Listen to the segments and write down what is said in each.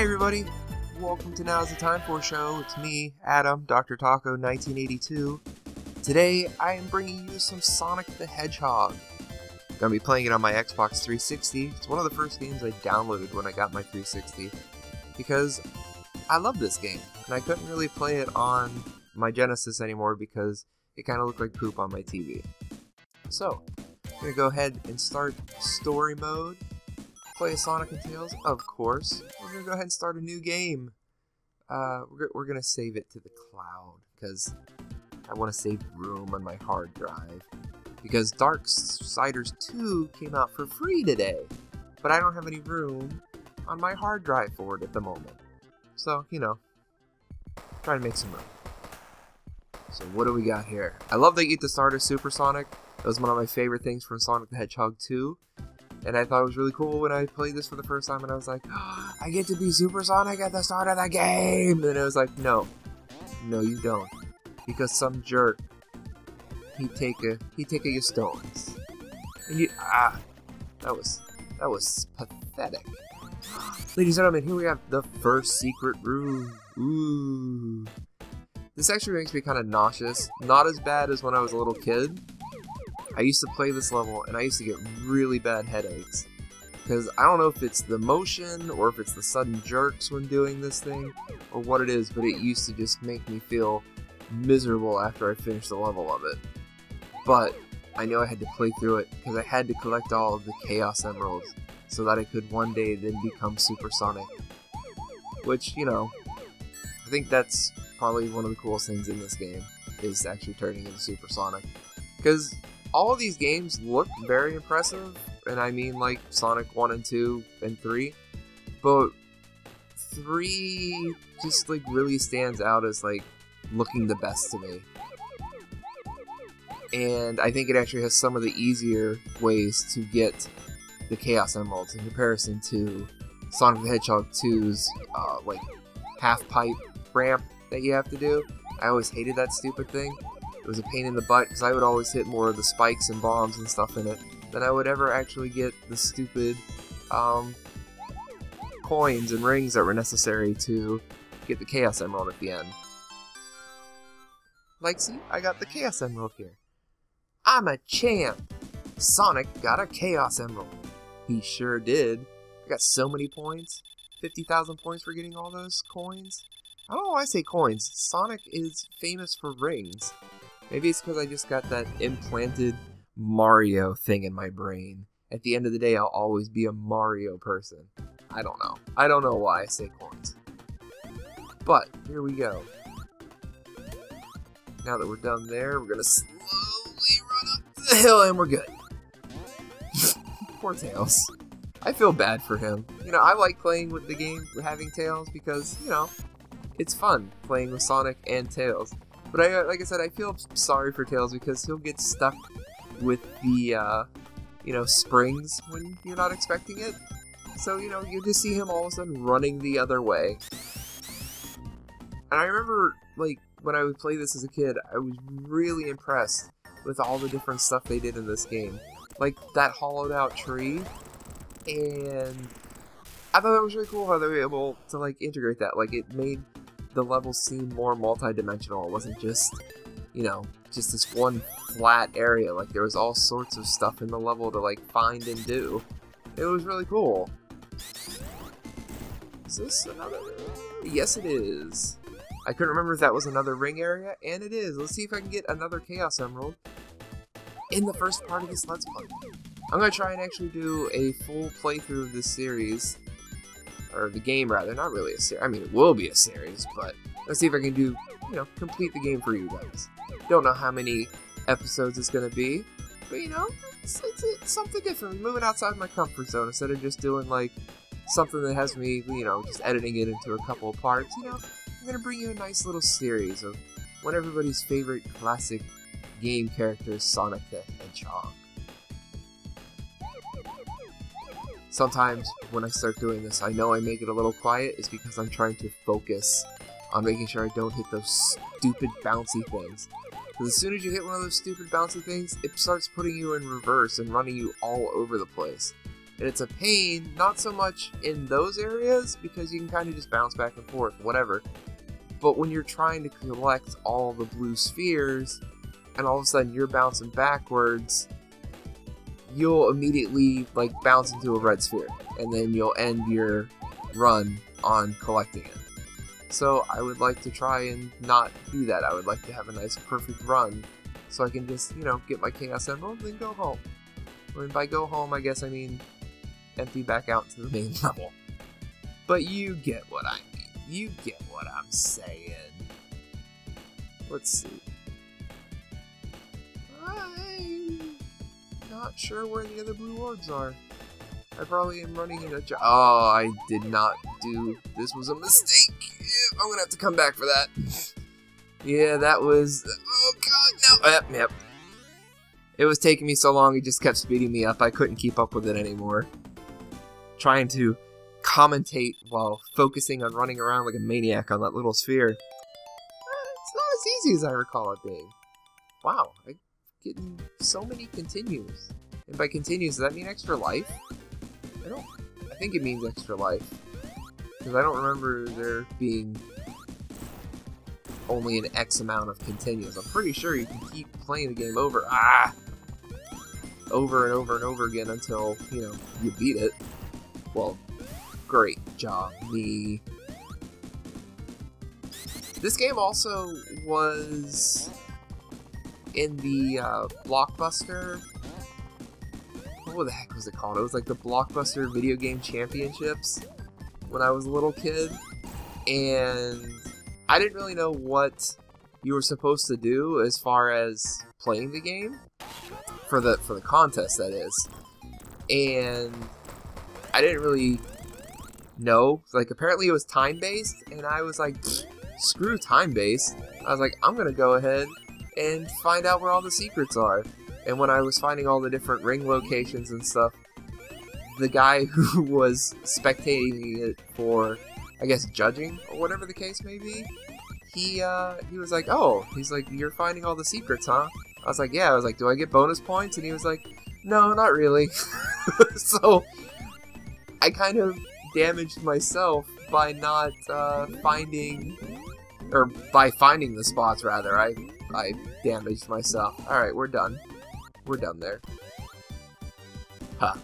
Hey everybody, welcome to Now's the Time For show. It's me, Adam, Dr. Taco 1982. Today I am bringing you some Sonic the Hedgehog. I'm going to be playing it on my Xbox 360. It's one of the first games I downloaded when I got my 360 because I love this game and I couldn't really play it on my Genesis anymore because it kind of looked like poop on my TV. So, I'm going to go ahead and start story mode. Play a Sonic and Tails, of course. We're going to go ahead and start a new game. We're going to save it to the cloud, because I want to save room on my hard drive. Because Darksiders 2 came out for free today, but I don't have any room on my hard drive for it at the moment. So, you know, try to make some room. So what do we got here? I love that you get to start as Super Sonic. That was one of my favorite things from Sonic the Hedgehog 2. And I thought it was really cool when I played this for the first time, and I was like, oh, I get to be Super Sonic at the start of the game! And it was like, no. No, you don't. Because some jerk, he take your stones. And you, that was pathetic. Ladies and gentlemen, here we have the first secret room. Ooh. This actually makes me kind of nauseous. Not as bad as when I was a little kid. I used to play this level, and I used to get really bad headaches. Because I don't know if it's the motion, or if it's the sudden jerks when doing this thing, or what it is, but it used to just make me feel miserable after I finished the level of it. But I know I had to play through it, because I had to collect all of the Chaos Emeralds, so that I could one day then become Super Sonic. Which, you know, I think that's probably one of the coolest things in this game, is actually turning into Super Sonic. Because all of these games look very impressive, and I mean like Sonic 1 and 2 and 3, but 3 just like really stands out as like looking the best to me. And I think it actually has some of the easier ways to get the Chaos Emeralds in comparison to Sonic the Hedgehog 2's like half-pipe ramp that you have to do. I always hated that stupid thing. It was a pain in the butt because I would always hit more of the spikes and bombs and stuff in it than I would ever actually get the stupid coins and rings that were necessary to get the Chaos Emerald at the end. Like, see, I got the Chaos Emerald here. I'm a champ! Sonic got a Chaos Emerald. He sure did. I got so many points. 50,000 points for getting all those coins. I don't know why I say coins. Sonic is famous for rings. Maybe it's because I just got that implanted Mario thing in my brain. At the end of the day, I'll always be a Mario person. I don't know. I don't know why I say coins. But, here we go. Now that we're done there, we're going to slowly run up the hill and we're good. Poor Tails. I feel bad for him. You know, I like playing with the game, having Tails, because, you know, it's fun playing with Sonic and Tails. But like I said, I feel sorry for Tails because he'll get stuck with the, you know, springs when you're not expecting it. So, you know, you just see him all of a sudden running the other way. And I remember, like, when I would play this as a kid, I was really impressed with all the different stuff they did in this game. Like, that hollowed out tree. And I thought that was really cool how they were able to, like, integrate that. Like, it made the levels seem more multi-dimensional. It wasn't just, you know, just this one flat area. Like, there was all sorts of stuff in the level to, like, find and do. It was really cool. Is this another... Yes, it is. I couldn't remember if that was another ring area, and it is. Let's see if I can get another Chaos Emerald in the first part of this Let's Play. I'm going to try and actually do a full playthrough of this series. Or the game, rather. Not really a series. I mean, it will be a series, but let's see if I can do, you know, complete the game for you guys. Don't know how many episodes it's going to be, but, you know, it's something different. Moving outside my comfort zone instead of just doing, like, something that has me, you know, just editing it into a couple of parts. You know, I'm going to bring you a nice little series of one of everybody's favorite classic game characters, Sonic the Hedgehog. Sometimes when I start doing this, I know I make it a little quiet. It's because I'm trying to focus on making sure I don't hit those stupid bouncy things. Because as soon as you hit one of those stupid bouncy things, it starts putting you in reverse and running you all over the place. And it's a pain, not so much in those areas, because you can kind of just bounce back and forth, whatever. But when you're trying to collect all the blue spheres, and all of a sudden you're bouncing backwards, you'll immediately, like, bounce into a red sphere. And then you'll end your run on collecting it. So I would like to try and not do that. I would like to have a nice perfect run, so I can just, you know, get my Chaos Emerald and go home. And by go home, I guess I mean empty back out to the main level. But you get what I mean. You get what I'm saying. Let's see. I'm not sure where the other blue orbs are. I probably am running in a oh, I did not do... This was a mistake. I'm gonna have to come back for that. Yeah, that was... Oh, God, no. Yep. It was taking me so long, it just kept speeding me up. I couldn't keep up with it anymore. Trying to commentate while focusing on running around like a maniac on that little sphere. It's not as easy as I recall it being. Wow, I'm getting so many continues. And by continues, does that mean extra life? I think it means extra life. Because I don't remember there being only an X amount of continues. I'm pretty sure you can keep playing the game over. Over and over and over again until, you know, you beat it. Well, great job, me. This game also was in the Blockbuster... What the heck was it called? It was like the Blockbuster Video Game Championships when I was a little kid. And I didn't really know what you were supposed to do as far as playing the game. For the contest, that is. And I didn't really know. Like, apparently it was time-based, and I was like, screw time-based. I was like, I'm gonna go ahead and find out where all the secrets are. And when I was finding all the different ring locations and stuff, the guy who was spectating it for, I guess, judging, or whatever the case may be, he was like, oh, he's like, you're finding all the secrets, huh? I was like, yeah. I was like, do I get bonus points? And he was like, no, not really. So I kind of damaged myself by not finding, or by finding the spots, rather. I damaged myself. Alright, we're done. We're done there. Huh.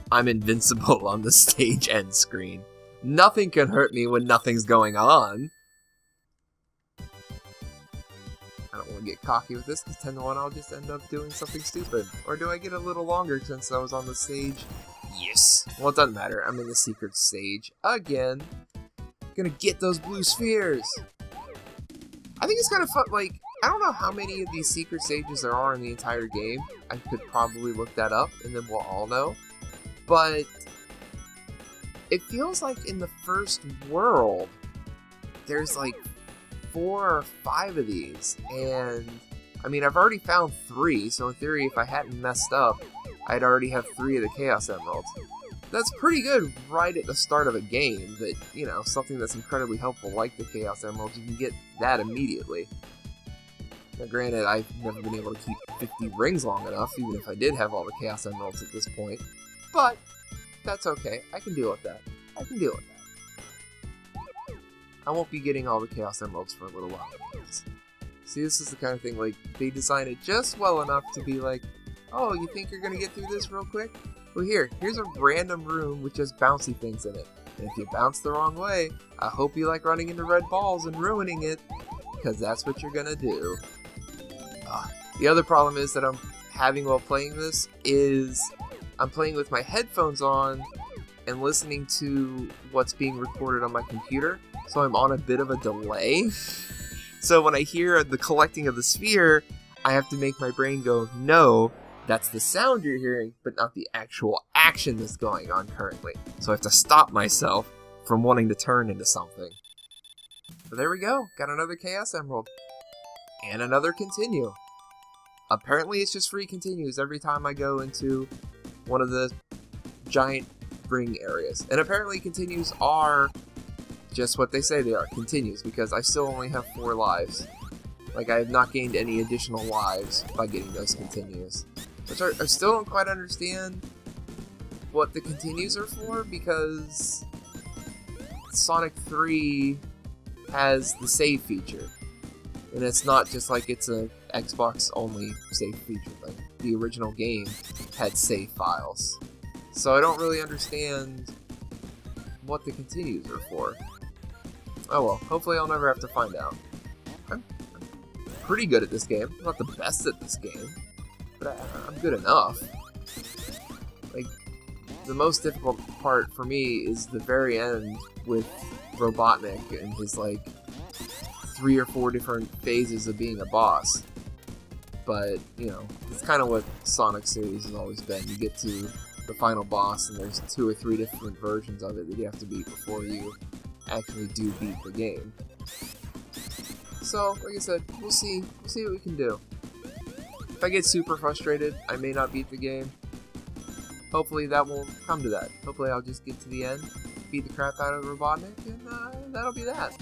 I'm invincible on the stage end screen. Nothing can hurt me when nothing's going on. I don't want to get cocky with this, because 10 to 1 I'll just end up doing something stupid. Or do I get a little longer since I was on the stage? Yes! Well, it doesn't matter. I'm in the secret stage again. Gonna get those blue spheres! I think it's kind of fun, like, I don't know how many of these secret stages there are in the entire game. I could probably look that up, and then we'll all know. But it feels like in the first world, there's like 4 or 5 of these. And, I mean, I've already found 3, so in theory, if I hadn't messed up, I'd already have 3 of the Chaos Emeralds. That's pretty good right at the start of a game, that, you know, something that's incredibly helpful like the Chaos Emeralds, you can get that immediately. Now, granted, I've never been able to keep 50 rings long enough, even if I did have all the Chaos Emeralds at this point. But, that's okay. I can deal with that. I can deal with that. I won't be getting all the Chaos Emeralds for a little while. See, this is the kind of thing, like, they designed it just well enough to be like, oh, you think you're gonna get through this real quick? Well, here's a random room with just bouncy things in it. And if you bounce the wrong way, I hope you like running into red balls and ruining it, because that's what you're gonna do. The other problem is that I'm having while playing this is I'm playing with my headphones on and listening to what's being recorded on my computer, so I'm on a bit of a delay. So when I hear the collecting of the sphere, I have to make my brain go, no, that's the sound you're hearing, but not the actual action that's going on currently. So I have to stop myself from wanting to turn into something. But there we go, got another Chaos Emerald. And another continue. Apparently it's just free continues every time I go into one of the giant ring areas. And apparently continues are just what they say they are, continues, because I still only have 4 lives. Like, I have not gained any additional lives by getting those continues. Which I still don't quite understand what the continues are for, because Sonic 3 has the save feature. And it's not just like it's a Xbox only save feature. Like the original game had save files. So I don't really understand what the continues are for. Oh well, hopefully I'll never have to find out. I'm pretty good at this game. I'm not the best at this game, but I'm good enough. Like, the most difficult part for me is the very end with Robotnik and his, like, 3 or 4 different phases of being a boss. But, you know, it's kind of what Sonic series has always been. You get to the final boss and there's 2 or 3 different versions of it that you have to beat before you actually do beat the game. So, like I said, we'll see what we can do. If I get super frustrated, I may not beat the game. Hopefully that won't come to that. Hopefully I'll just get to the end, beat the crap out of Robotnik, and that'll be that.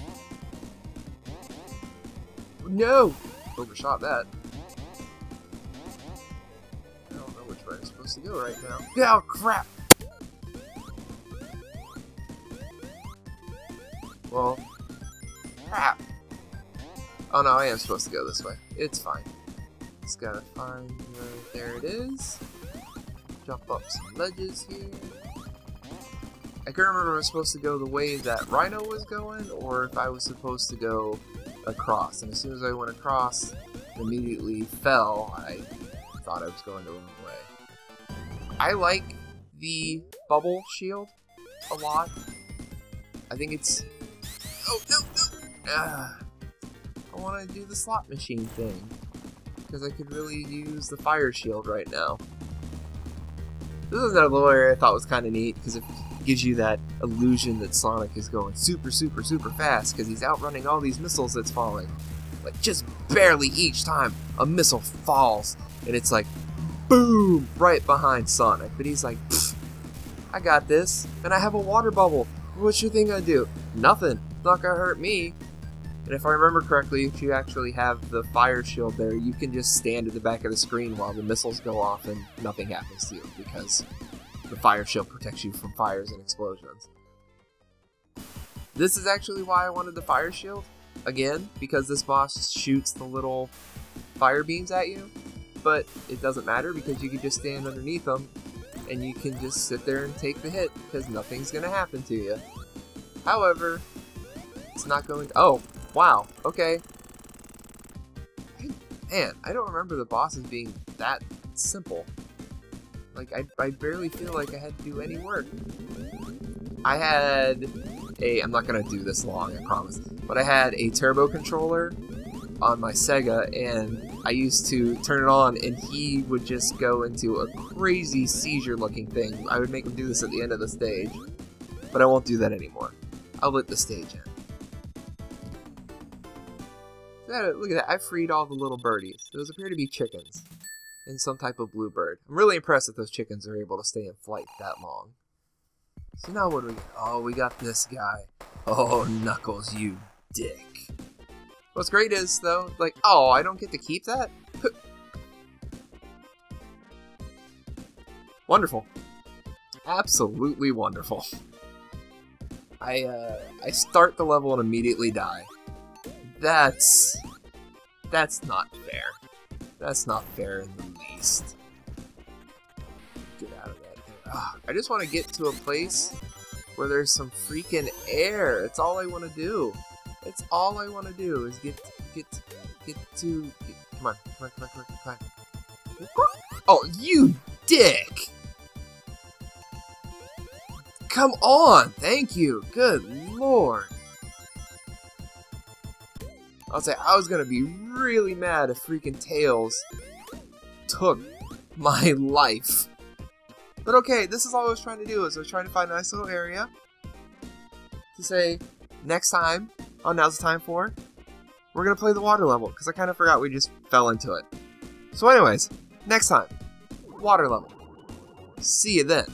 No! Overshot that. I don't know which way I'm supposed to go right now. Oh, crap! Well, crap! Oh no, I am supposed to go this way. It's fine. Just gotta find where, there it is. Jump up some ledges here. I can't remember if I was supposed to go the way that Rhino was going, or if I was supposed to go across. And as soon as I went across, and immediately fell, I thought I was going the wrong way. I like the bubble shield a lot. I think it's... Oh, no! I want to do the slot machine thing, because I could really use the fire shield right now. This is another little area I thought was kind of neat, because it gives you that illusion that Sonic is going super, super, super fast, because he's outrunning all these missiles that's falling. Like, just barely each time a missile falls, and it's like, boom, right behind Sonic. But he's like, I got this, and I have a water bubble. What's your thing gonna do? Nothing. It's not gonna hurt me. And if I remember correctly, if you actually have the fire shield there, you can just stand at the back of the screen while the missiles go off and nothing happens to you, because the fire shield protects you from fires and explosions. This is actually why I wanted the fire shield, again, because this boss shoots the little fire beams at you, but it doesn't matter because you can just stand underneath them and you can just sit there and take the hit because nothing's going to happen to you. However, it's not going to... Oh! Wow, okay. Man, I don't remember the bosses being that simple. Like, I barely feel like I had to do any work. I had a... I'm not going to do this long, I promise. But I had a turbo controller on my Sega, and I used to turn it on, and he would just go into a crazy seizure-looking thing. I would make him do this at the end of the stage. But I won't do that anymore. I'll let the stage end. Look at that, I freed all the little birdies. Those appear to be chickens. And some type of bluebird. I'm really impressed that those chickens are able to stay in flight that long. So now what do we got? Oh, we got this guy. Oh, Knuckles, you dick. What's great is, though, like, oh, I don't get to keep that? Wonderful. Absolutely wonderful. I start the level and immediately die. That's not fair. That's not fair in the least. Get out of that. I just want to get to a place where there's some freaking air. That's all I want to do. That's all I want to do is get to. Come on. Oh, you dick! Come on! Thank you. Good lord. I'll say I was gonna be really mad if freaking Tails took my life. But okay, this is all I was trying to do, is I was trying to find a nice little area to say, next time on Now's the Time For, we're gonna play the water level, because I kind of forgot we just fell into it. So anyways, next time, water level. See you then.